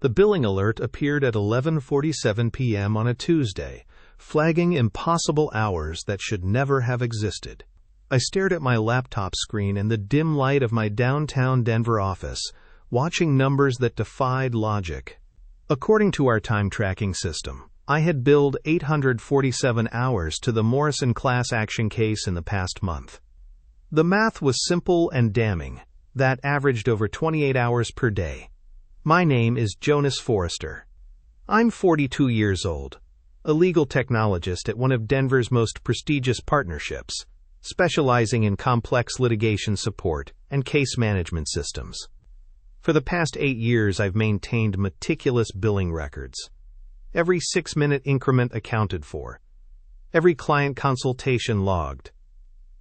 The billing alert appeared at 11:47 p.m. on a Tuesday, flagging impossible hours that should never have existed. I stared at my laptop screen in the dim light of my downtown Denver office, watching numbers that defied logic. According to our time tracking system, I had billed 847 hours to the Morrison class action case in the past month. The math was simple and damning. That averaged over 28 hours per day. My name is Jonas Forrester. I'm 42 years old, a legal technologist at one of Denver's most prestigious partnerships, specializing in complex litigation support and case management systems. For the past 8 years, I've maintained meticulous billing records. Every 6-minute increment accounted for. Every client consultation logged.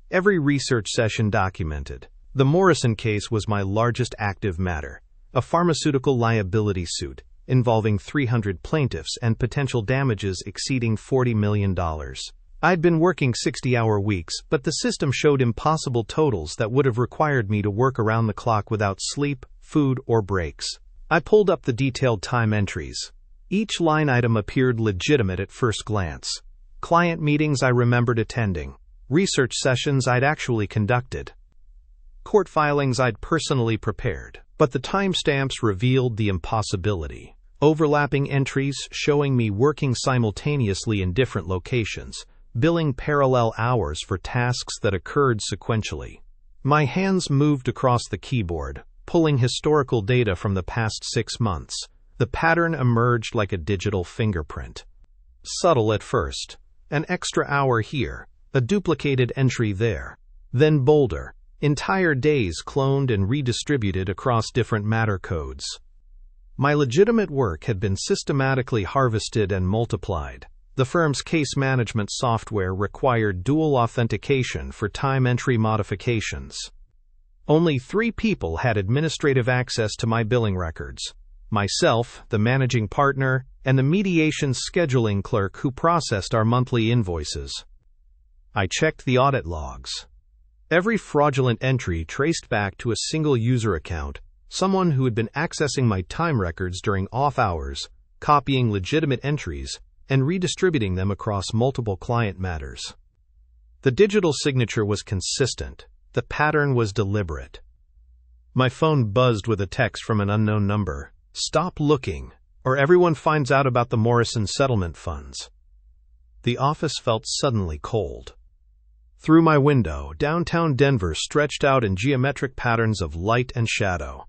Every research session documented. The Morrison case was my largest active matter, a pharmaceutical liability suit involving 300 plaintiffs and potential damages exceeding $40 million. I'd been working 60-hour weeks, but the system showed impossible totals that would have required me to work around the clock without sleep, food, or breaks. I pulled up the detailed time entries. Each line item appeared legitimate at first glance. Client meetings I remembered attending. Research sessions I'd actually conducted. Court filings I'd personally prepared. But the timestamps revealed the impossibility. Overlapping entries showing me working simultaneously in different locations, billing parallel hours for tasks that occurred sequentially. My hands moved across the keyboard, pulling historical data from the past 6 months. The pattern emerged like a digital fingerprint. Subtle at first. An extra hour here, a duplicated entry there. Then bolder. Entire days cloned and redistributed across different matter codes. My legitimate work had been systematically harvested and multiplied. The firm's case management software required dual authentication for time entry modifications. Only 3 people had administrative access to my billing records. Myself, the managing partner, and the mediation scheduling clerk who processed our monthly invoices. I checked the audit logs. Every fraudulent entry traced back to a single user account, someone who had been accessing my time records during off hours, copying legitimate entries, and redistributing them across multiple client matters. The digital signature was consistent. The pattern was deliberate. My phone buzzed with a text from an unknown number. Stop looking, or everyone finds out about the Morrison settlement funds. The office felt suddenly cold. Through my window, downtown Denver stretched out in geometric patterns of light and shadow.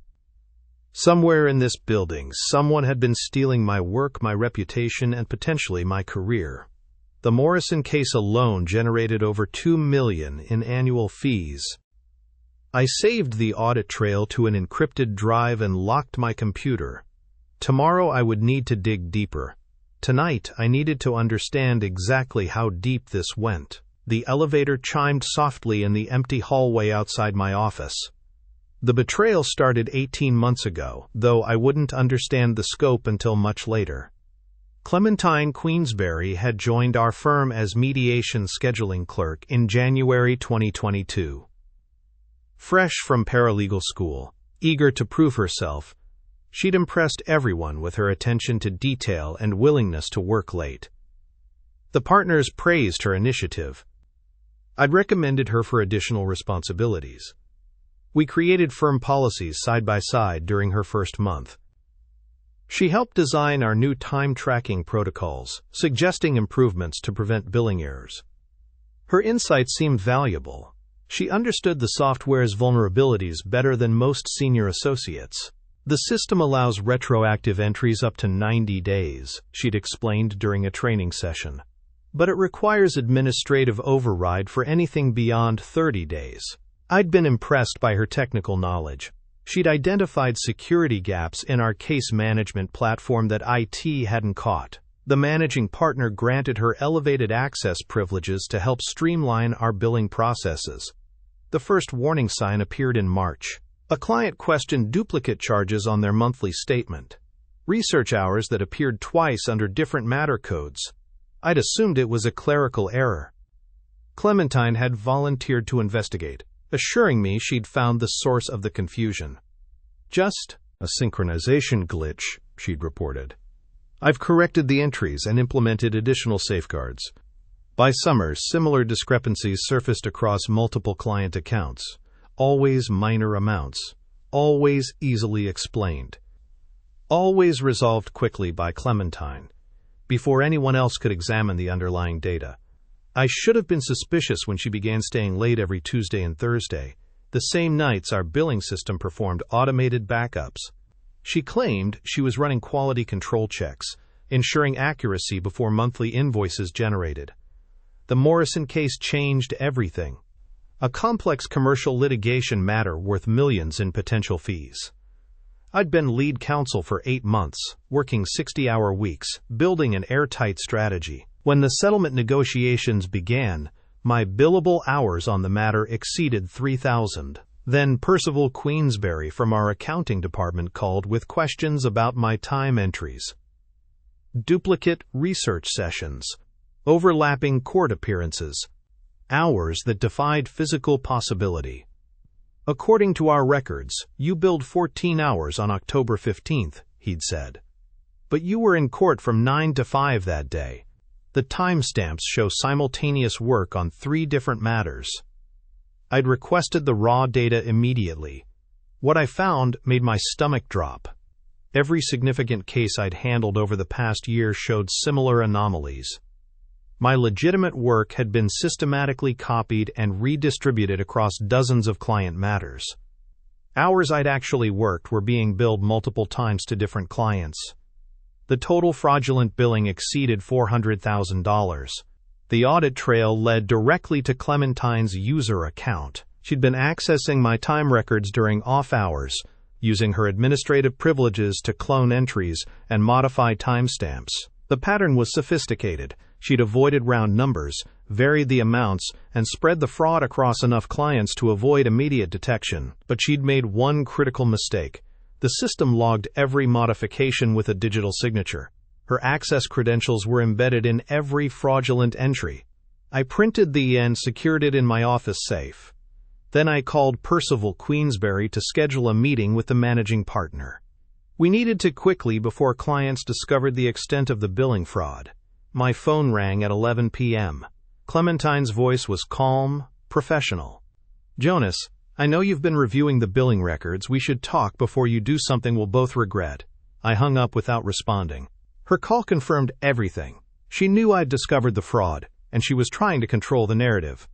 Somewhere in this building, someone had been stealing my work, my reputation, and potentially my career. The Morrison case alone generated over $2 million in annual fees. I saved the audit trail to an encrypted drive and locked my computer. Tomorrow I would need to dig deeper. Tonight I needed to understand exactly how deep this went. The elevator chimed softly in the empty hallway outside my office. The betrayal started 18 months ago, though I wouldn't understand the scope until much later. Clementine Queensberry had joined our firm as mediation scheduling clerk in January 2022. Fresh from paralegal school, eager to prove herself, she'd impressed everyone with her attention to detail and willingness to work late. The partners praised her initiative. I'd recommended her for additional responsibilities. We created firm policies side by side during her first month. She helped design our new time tracking protocols, suggesting improvements to prevent billing errors. Her insights seemed valuable. She understood the software's vulnerabilities better than most senior associates. The system allows retroactive entries up to 90 days, she'd explained during a training session. But it requires administrative override for anything beyond 30 days. I'd been impressed by her technical knowledge. She'd identified security gaps in our case management platform that IT hadn't caught. The managing partner granted her elevated access privileges to help streamline our billing processes. The first warning sign appeared in March. A client questioned duplicate charges on their monthly statement. Research hours that appeared twice under different matter codes. I'd assumed it was a clerical error. Clementine had volunteered to investigate, assuring me she'd found the source of the confusion. Just a synchronization glitch, she'd reported. I've corrected the entries and implemented additional safeguards. By summer, similar discrepancies surfaced across multiple client accounts, always minor amounts, always easily explained, always resolved quickly by Clementine, before anyone else could examine the underlying data. I should have been suspicious when she began staying late every Tuesday and Thursday, the same nights our billing system performed automated backups. She claimed she was running quality control checks, ensuring accuracy before monthly invoices generated. The Morrison case changed everything. A complex commercial litigation matter worth millions in potential fees. I'd been lead counsel for 8 months, working 60-hour weeks, building an airtight strategy. When the settlement negotiations began, my billable hours on the matter exceeded 3,000. Then Percival Queensberry from our accounting department called with questions about my time entries. Duplicate research sessions, overlapping court appearances, hours that defied physical possibility. According to our records, you billed 14 hours on October 15th, he'd said. But you were in court from 9 to 5 that day. The timestamps show simultaneous work on 3 different matters. I'd requested the raw data immediately. What I found made my stomach drop. Every significant case I'd handled over the past year showed similar anomalies. My legitimate work had been systematically copied and redistributed across dozens of client matters. Hours I'd actually worked were being billed multiple times to different clients. The total fraudulent billing exceeded $400,000. The audit trail led directly to Clementine's user account. She'd been accessing my time records during off hours, using her administrative privileges to clone entries and modify timestamps. The pattern was sophisticated. She'd avoided round numbers, varied the amounts, and spread the fraud across enough clients to avoid immediate detection. But she'd made one critical mistake. The system logged every modification with a digital signature. Her access credentials were embedded in every fraudulent entry. I printed the and secured it in my office safe. Then I called Percival Queensberry to schedule a meeting with the managing partner. We needed to quickly before clients discovered the extent of the billing fraud. My phone rang at 11 p.m. Clementine's voice was calm, professional. Jonas, I know you've been reviewing the billing records. We should talk before you do something we'll both regret. I hung up without responding. Her call confirmed everything. She knew I'd discovered the fraud, and she was trying to control the narrative.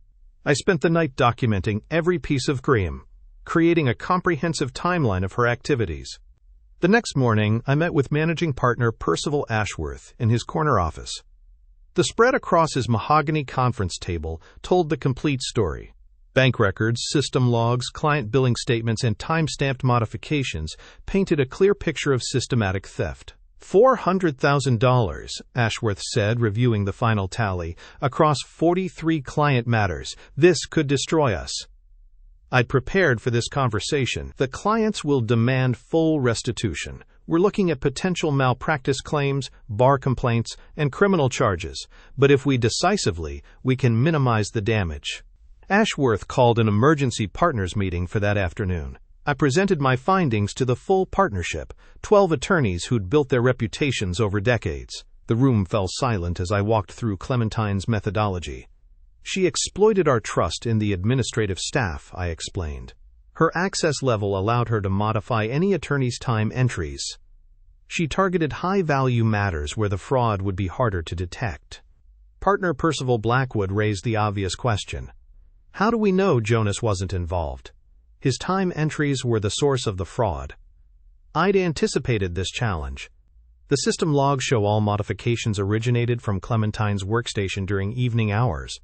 I spent the night documenting every piece of cream, creating a comprehensive timeline of her activities. The next morning, I met with managing partner Percival Ashworth in his corner office. The spread across his mahogany conference table told the complete story. Bank records, system logs, client billing statements, and time-stamped modifications painted a clear picture of systematic theft. $400,000, Ashworth said, reviewing the final tally, across 43 client matters. This could destroy us. I'd prepared for this conversation. The clients will demand full restitution. We're looking at potential malpractice claims, bar complaints, and criminal charges. But if we decisively, we can minimize the damage. Ashworth called an emergency partners meeting for that afternoon. I presented my findings to the full partnership, 12 attorneys who'd built their reputations over decades. The room fell silent as I walked through Clementine's methodology. She exploited our trust in the administrative staff, I explained. Her access level allowed her to modify any attorney's time entries. She targeted high-value matters where the fraud would be harder to detect. Partner Percival Blackwood raised the obvious question. How do we know Jonas wasn't involved? His time entries were the source of the fraud. I'd anticipated this challenge. The system logs show all modifications originated from Clementine's workstation during evening hours.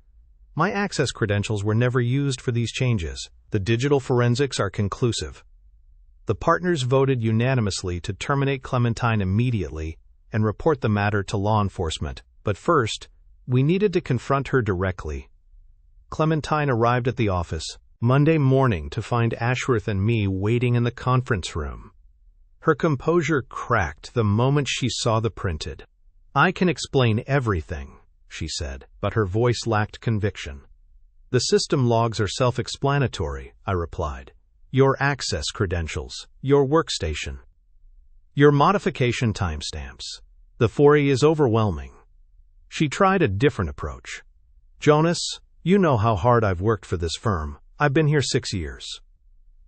My access credentials were never used for these changes. The digital forensics are conclusive. The partners voted unanimously to terminate Clementine immediately and report the matter to law enforcement. But first, we needed to confront her directly. Clementine arrived at the office Monday morning to find Ashworth and me waiting in the conference room. Her composure cracked the moment she saw the printed. I can explain everything, she said, but her voice lacked conviction. The system logs are self-explanatory, I replied. Your access credentials, your workstation. Your modification timestamps. The foray is overwhelming. She tried a different approach. Jonas, you know how hard I've worked for this firm. I've been here 6 years.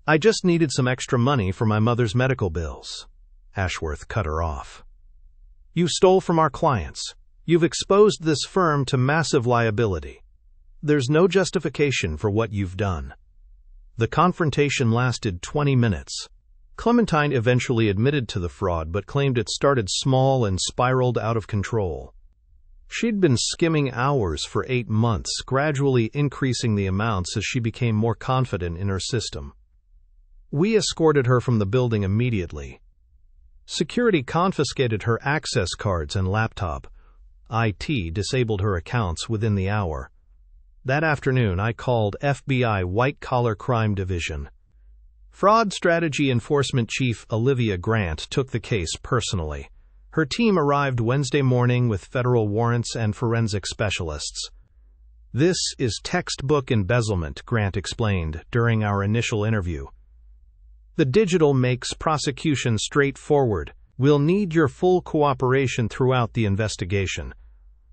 I just needed some extra money for my mother's medical bills. Ashworth cut her off. You stole from our clients. You've exposed this firm to massive liability. There's no justification for what you've done. The confrontation lasted 20 minutes. Clementine eventually admitted to the fraud but claimed it started small and spiraled out of control. She'd been skimming hours for 8 months, gradually increasing the amounts as she became more confident in her system. We escorted her from the building immediately. Security confiscated her access cards and laptop. IT disabled her accounts within the hour. That afternoon, I called FBI White-Collar Crime Division. Fraud Strategy Enforcement Chief Olivia Grant took the case personally. Her team arrived Wednesday morning with federal warrants and forensic specialists. This is textbook embezzlement, Grant explained during our initial interview. The digital makes prosecution straightforward. We'll need your full cooperation throughout the investigation.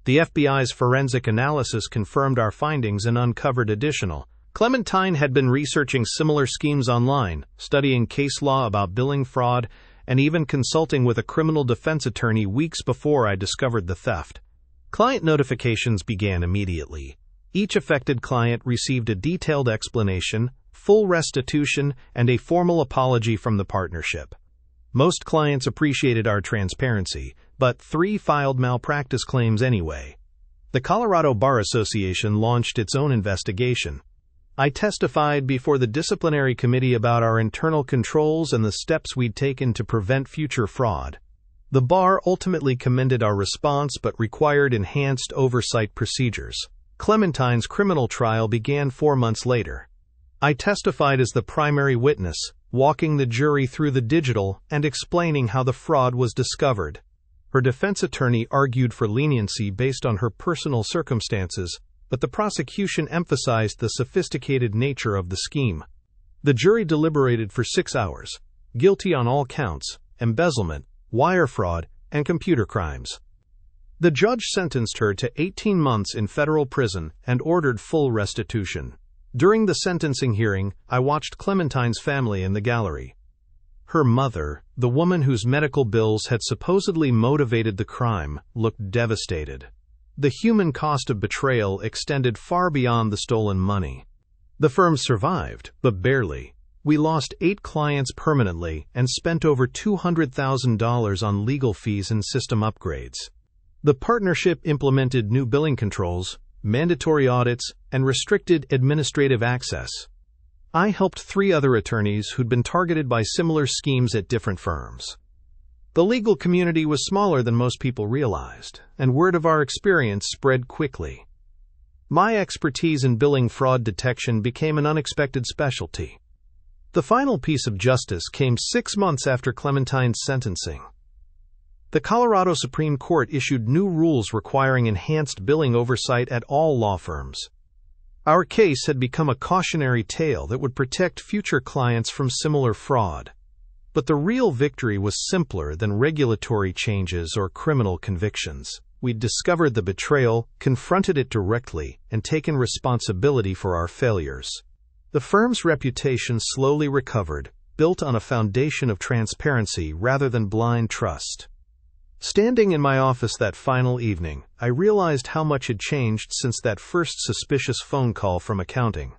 The FBI's forensic analysis confirmed our findings and uncovered additional. Clementine had been researching similar schemes online, studying case law about billing fraud, and even consulting with a criminal defense attorney weeks before I discovered the theft. Client notifications began immediately. Each affected client received a detailed explanation, full restitution, and a formal apology from the partnership. Most clients appreciated our transparency, but 3 filed malpractice claims anyway. The Colorado Bar Association launched its own investigation. I testified before the disciplinary committee about our internal controls and the steps we'd taken to prevent future fraud. The bar ultimately commended our response but required enhanced oversight procedures. Clementine's criminal trial began 4 months later. I testified as the primary witness, walking the jury through the digital and explaining how the fraud was discovered. Her defense attorney argued for leniency based on her personal circumstances, but the prosecution emphasized the sophisticated nature of the scheme. The jury deliberated for 6 hours, guilty on all counts: embezzlement, wire fraud, and computer crimes. The judge sentenced her to 18 months in federal prison and ordered full restitution. During the sentencing hearing, I watched Clementine's family in the gallery. Her mother, the woman whose medical bills had supposedly motivated the crime, looked devastated. The human cost of betrayal extended far beyond the stolen money. The firm survived, but barely. We lost 8 clients permanently and spent over $200,000 on legal fees and system upgrades. The partnership implemented new billing controls, mandatory audits, and restricted administrative access. I helped 3 other attorneys who'd been targeted by similar schemes at different firms. The legal community was smaller than most people realized, and word of our experience spread quickly. My expertise in billing fraud detection became an unexpected specialty. The final piece of justice came 6 months after Clementine's sentencing. The Colorado Supreme Court issued new rules requiring enhanced billing oversight at all law firms. Our case had become a cautionary tale that would protect future clients from similar fraud. But the real victory was simpler than regulatory changes or criminal convictions. We'd discovered the betrayal, confronted it directly, and taken responsibility for our failures. The firm's reputation slowly recovered, built on a foundation of transparency rather than blind trust. Standing in my office that final evening, I realized how much had changed since that first suspicious phone call from accounting.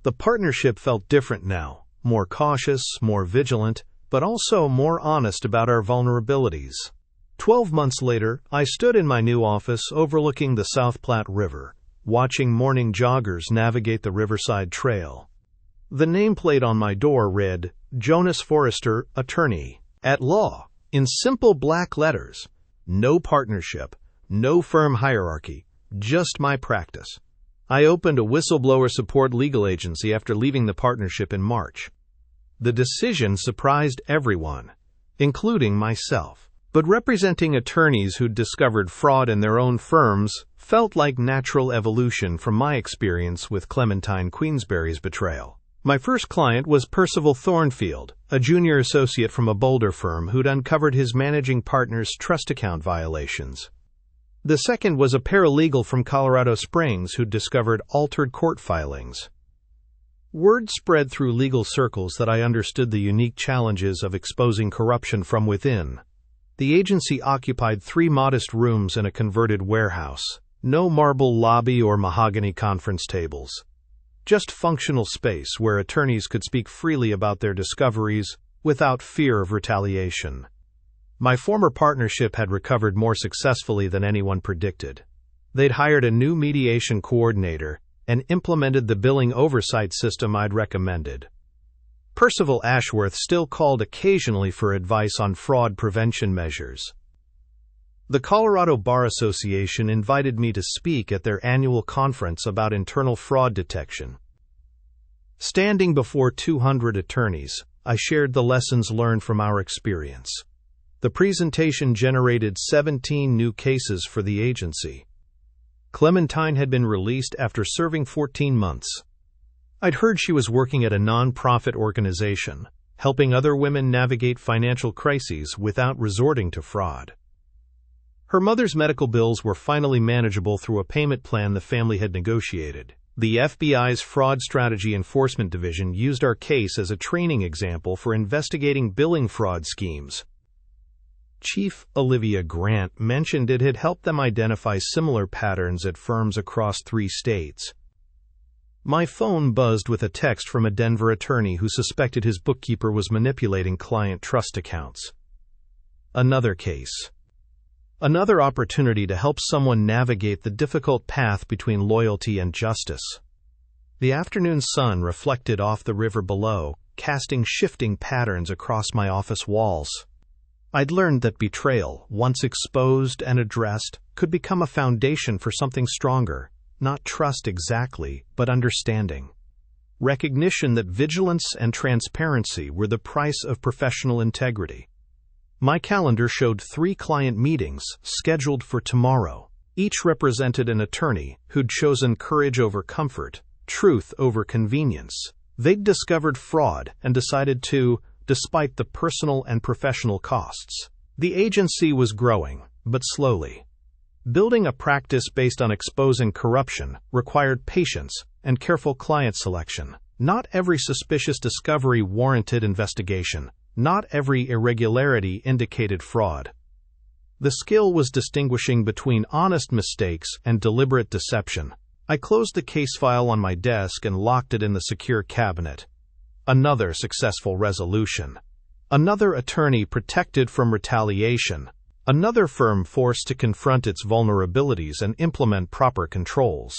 The partnership felt different now, more cautious, more vigilant, but also more honest about our vulnerabilities. 12 months later, I stood in my new office overlooking the South Platte River, watching morning joggers navigate the Riverside Trail. The nameplate on my door read, Jonas Forrester, Attorney, at Law, in simple black letters. No partnership, no firm hierarchy, just my practice. I opened a whistleblower support legal agency after leaving the partnership in March. The decision surprised everyone, including myself. But representing attorneys who'd discovered fraud in their own firms felt like natural evolution from my experience with Clementine Queensberry's betrayal. My first client was Percival Thornfield, a junior associate from a Boulder firm who'd uncovered his managing partner's trust account violations. The second was a paralegal from Colorado Springs who'd discovered altered court filings. Word spread through legal circles that I understood the unique challenges of exposing corruption from within. The agency occupied 3 modest rooms in a converted warehouse. No marble lobby or mahogany conference tables. Just functional space where attorneys could speak freely about their discoveries without fear of retaliation. My former partnership had recovered more successfully than anyone predicted. They'd hired a new mediation coordinator and implemented the billing oversight system I'd recommended. Percival Ashworth still called occasionally for advice on fraud prevention measures. The Colorado Bar Association invited me to speak at their annual conference about internal fraud detection. Standing before 200 attorneys, I shared the lessons learned from our experience. The presentation generated 17 new cases for the agency. Clementine had been released after serving 14 months. I'd heard she was working at a non-profit organization, helping other women navigate financial crises without resorting to fraud. Her mother's medical bills were finally manageable through a payment plan the family had negotiated. The FBI's Fraud Strategy Enforcement Division used our case as a training example for investigating billing fraud schemes. Chief Olivia Grant mentioned it had helped them identify similar patterns at firms across 3 states. My phone buzzed with a text from a Denver attorney who suspected his bookkeeper was manipulating client trust accounts. Another case. Another opportunity to help someone navigate the difficult path between loyalty and justice. The afternoon sun reflected off the river below, casting shifting patterns across my office walls. I'd learned that betrayal, once exposed and addressed, could become a foundation for something stronger, not trust exactly, but understanding. Recognition that vigilance and transparency were the price of professional integrity. My calendar showed 3 client meetings scheduled for tomorrow. Each represented an attorney who'd chosen courage over comfort, truth over convenience. They'd discovered fraud and decided to, despite the personal and professional costs. The agency was growing, but slowly. Building a practice based on exposing corruption required patience and careful client selection. Not every suspicious discovery warranted investigation. Not every irregularity indicated fraud. The skill was distinguishing between honest mistakes and deliberate deception. I closed the case file on my desk and locked it in the secure cabinet. Another successful resolution. Another attorney protected from retaliation. Another firm forced to confront its vulnerabilities and implement proper controls.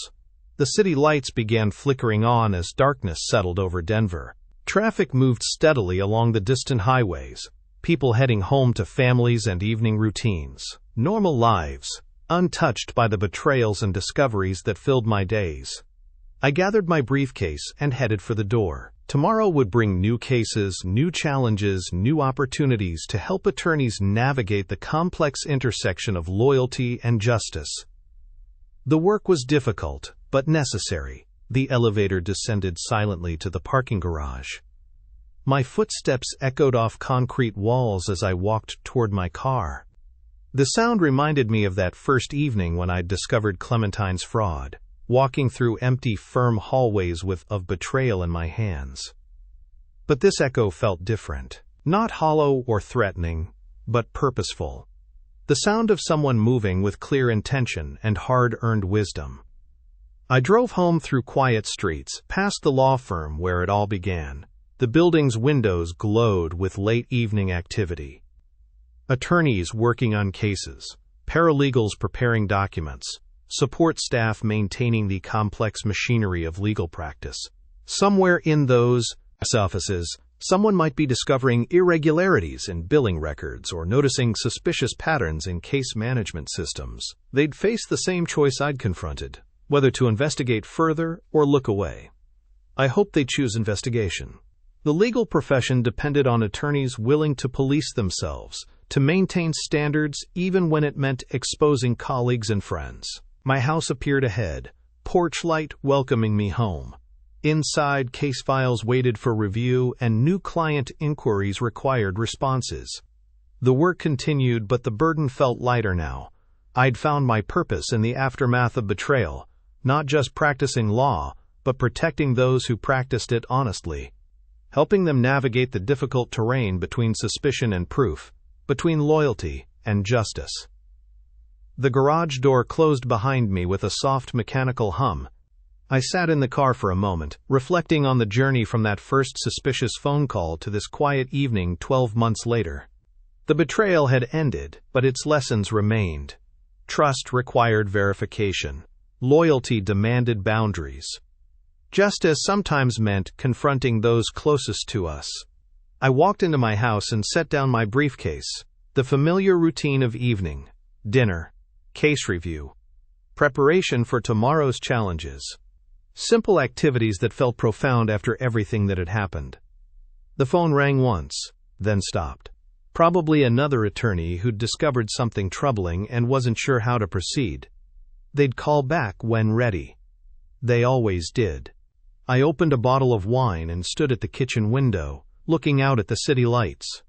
The city lights began flickering on as darkness settled over Denver. Traffic moved steadily along the distant highways, people heading home to families and evening routines. Normal lives, untouched by the betrayals and discoveries that filled my days. I gathered my briefcase and headed for the door. Tomorrow would bring new cases, new challenges, new opportunities to help attorneys navigate the complex intersection of loyalty and justice. The work was difficult, but necessary. The elevator descended silently to the parking garage. My footsteps echoed off concrete walls as I walked toward my car. The sound reminded me of that first evening when I'd discovered Clementine's fraud, walking through empty firm hallways of betrayal in my hands. But this echo felt different. Not hollow or threatening, but purposeful. The sound of someone moving with clear intention and hard-earned wisdom. I drove home through quiet streets, past the law firm where it all began. The building's windows glowed with late evening activity. Attorneys working on cases, paralegals preparing documents, support staff maintaining the complex machinery of legal practice. Somewhere in those offices, someone might be discovering irregularities in billing records or noticing suspicious patterns in case management systems. They'd face the same choice I'd confronted, whether to investigate further or look away. I hope they choose investigation. The legal profession depended on attorneys willing to police themselves, to maintain standards even when it meant exposing colleagues and friends. My house appeared ahead, porch light welcoming me home. Inside, case files waited for review, and new client inquiries required responses. The work continued, but the burden felt lighter now. I'd found my purpose in the aftermath of betrayal, not just practicing law, but protecting those who practiced it honestly, helping them navigate the difficult terrain between suspicion and proof, between loyalty and justice. The garage door closed behind me with a soft mechanical hum. I sat in the car for a moment, reflecting on the journey from that first suspicious phone call to this quiet evening 12 months later. The betrayal had ended, but its lessons remained. Trust required verification. Loyalty demanded boundaries. Justice sometimes meant confronting those closest to us. I walked into my house and set down my briefcase. The familiar routine of evening, dinner, case review, preparation for tomorrow's challenges. Simple activities that felt profound after everything that had happened. The phone rang once, then stopped. Probably another attorney who'd discovered something troubling and wasn't sure how to proceed. They'd call back when ready. They always did. I opened a bottle of wine and stood at the kitchen window, looking out at the city lights.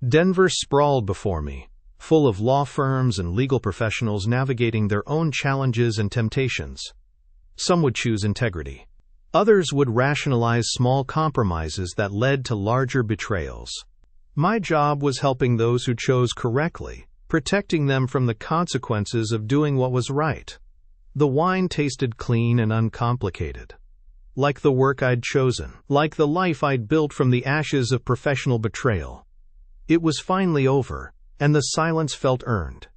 Denver sprawled before me, full of law firms and legal professionals navigating their own challenges and temptations. Some would choose integrity. Others would rationalize small compromises that led to larger betrayals. My job was helping those who chose correctly, protecting them from the consequences of doing what was right. The wine tasted clean and uncomplicated. Like the work I'd chosen, like the life I'd built from the ashes of professional betrayal. It was finally over, and the silence felt earned.